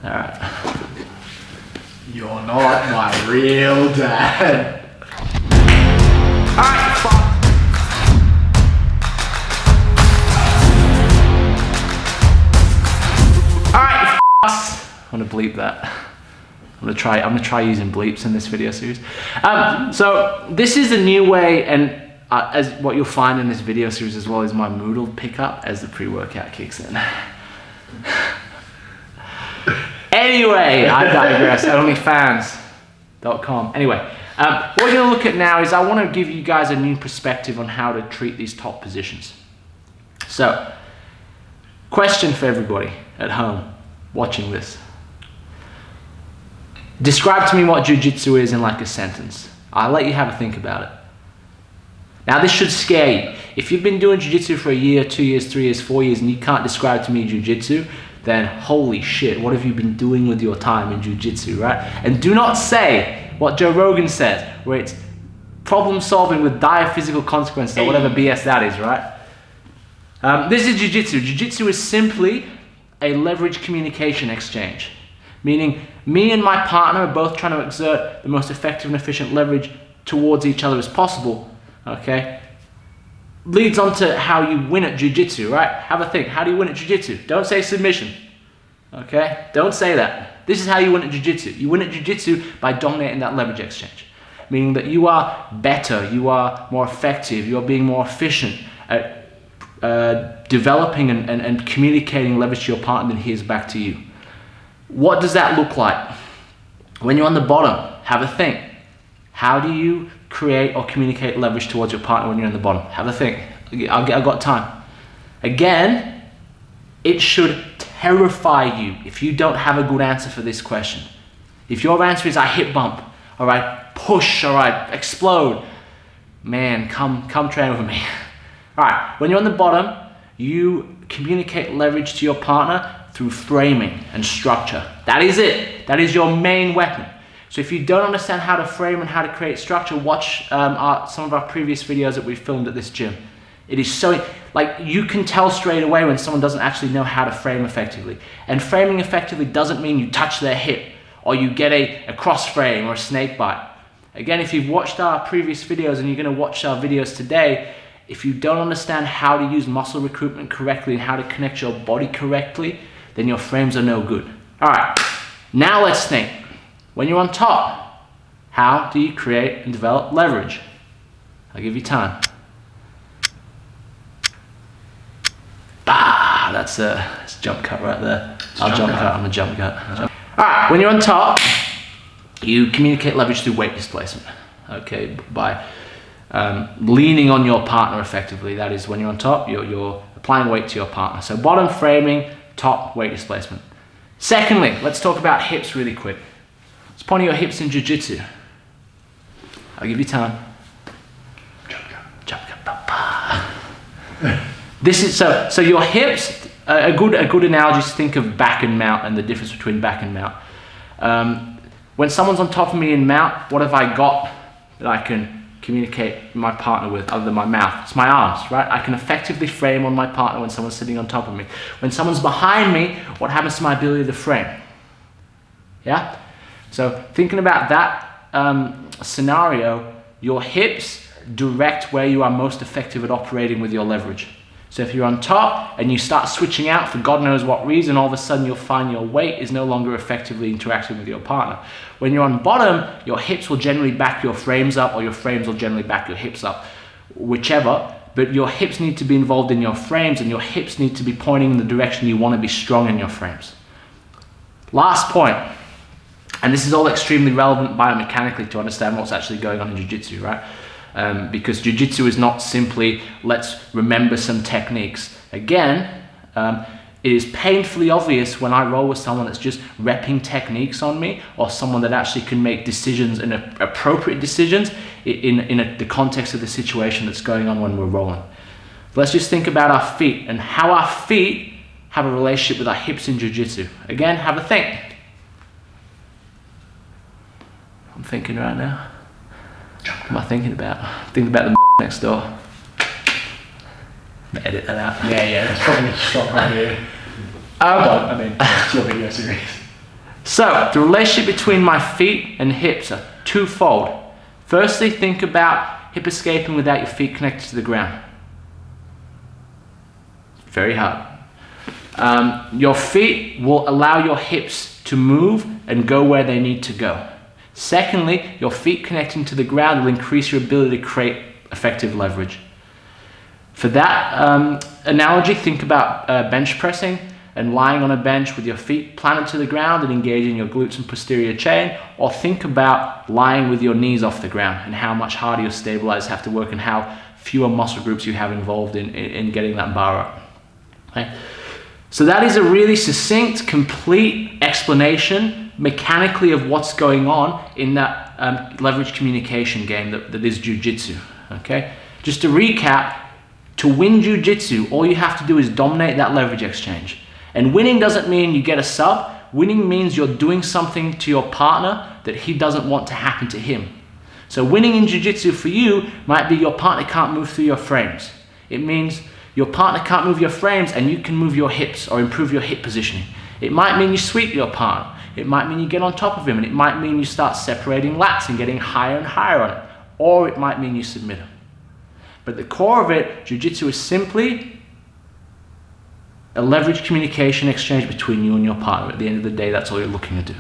Alright. You're not my real dad. Alright, fuck. Alright, I'm gonna bleep that. I'm gonna try using bleeps in this video series. So this is a new way, and as what you'll find in this video series as well, is my mood will pick up as the pre-workout kicks in. Anyway, I digress. Onlyfans.com. Anyway, what we're going to look at now is I want to give you guys a new perspective on how to treat these top positions. So, question for everybody at home watching this. Describe to me what jiu-jitsu is in like a sentence. I'll let you have a think about it. Now this should scare you. If you've been doing jiu-jitsu for a year, 2 years, 3 years, 4 years, and you can't describe to me jiu-jitsu, then holy shit, what have you been doing with your time in jiu-jitsu, right? And do not say what Joe Rogan says, where it's problem solving with dire physical consequences or whatever BS that is, right? This is jiu-jitsu. Jiu-jitsu is simply a leverage communication exchange, meaning me and my partner are both trying to exert the most effective and efficient leverage towards each other as possible, okay? Leads on to how you win at jiu-jitsu, right? Have a think. How do you win at jiu-jitsu? Don't say submission, okay? Don't say that. This is how you win at jiu-jitsu. You win at jiu-jitsu by dominating that leverage exchange, meaning that you are better, you are more effective, you are being more efficient at developing and communicating leverage to your partner than he is back to you. What does that look like? When you're on the bottom, have a think. How do you create or communicate leverage towards your partner when you're in the bottom? Have a think. I've got time. Again, it should terrify you if you don't have a good answer for this question. If your answer is I hip bump, all right, push, all right, explode, man, come train with me. All right, when you're on the bottom, you communicate leverage to your partner through framing and structure. That is it. That is your main weapon. So if you don't understand how to frame and how to create structure, watch some of our previous videos that we filmed at this gym. It is so, like, you can tell straight away when someone doesn't actually know how to frame effectively. And framing effectively doesn't mean you touch their hip or you get a cross frame or a snake bite. Again, if you've watched our previous videos and you're gonna watch our videos today, if you don't understand how to use muscle recruitment correctly and how to connect your body correctly, then your frames are no good. All right, now let's think. When you're on top, how do you create and develop leverage? I'll give you time. Bah, that's a jump cut right there. I'm a jump cut. All right, when you're on top, you communicate leverage through weight displacement. Okay, by leaning on your partner effectively. That is, when you're on top, you're applying weight to your partner. So bottom framing, top weight displacement. Secondly, let's talk about hips really quick. Let's point your hips in jiu-jitsu. I'll give you time. This is so your hips. A good analogy is to think of back and mount and the difference between back and mount. When someone's on top of me in mount, what have I got that I can communicate with my partner with other than my mouth? It's my arms, right? I can effectively frame on my partner when someone's sitting on top of me. When someone's behind me, what happens to my ability to frame? Yeah? So thinking about that scenario, your hips direct where you are most effective at operating with your leverage. So if you're on top and you start switching out for God knows what reason, all of a sudden you'll find your weight is no longer effectively interacting with your partner. When you're on bottom, your hips will generally back your frames up, or your frames will generally back your hips up, whichever, but your hips need to be involved in your frames, and your hips need to be pointing in the direction you want to be strong in your frames. Last point, and this is all extremely relevant biomechanically to understand what's actually going on in jiu-jitsu, right? Because jiu-jitsu is not simply let's remember some techniques. Again, it is painfully obvious when I roll with someone that's just repping techniques on me, or someone that actually can make decisions and appropriate decisions in the context of the situation that's going on when we're rolling. Let's just think about our feet and how our feet have a relationship with our hips in jiu-jitsu. Again, have a think. I'm thinking right now. What am I thinking about? Thinking about the next door. Edit that out. Yeah, that's probably a shot right here. But, I mean, it's your video series. So the relationship between my feet and hips are twofold. Firstly, think about hip escaping without your feet connected to the ground. Very hard. Your feet will allow your hips to move and go where they need to go. Secondly, your feet connecting to the ground will increase your ability to create effective leverage. For that analogy, think about bench pressing and lying on a bench with your feet planted to the ground and engaging your glutes and posterior chain, or think about lying with your knees off the ground and how much harder your stabilizers have to work and how fewer muscle groups you have involved in getting that bar up. Okay? So that is a really succinct, complete explanation mechanically of what's going on in that leverage communication game that is jiu-jitsu. Okay? Just to recap, to win jiu-jitsu, all you have to do is dominate that leverage exchange. And winning doesn't mean you get a sub. Winning means you're doing something to your partner that he doesn't want to happen to him. So winning in jiu-jitsu for you might be your partner can't move through your frames. It means your partner can't move your frames and you can move your hips or improve your hip positioning. It might mean you sweep your partner. It might mean you get on top of him, and it might mean you start separating lats and getting higher and higher on it. Or it might mean you submit him. But the core of it, jiu-jitsu is simply a leverage communication exchange between you and your partner. At the end of the day, that's all you're looking to do.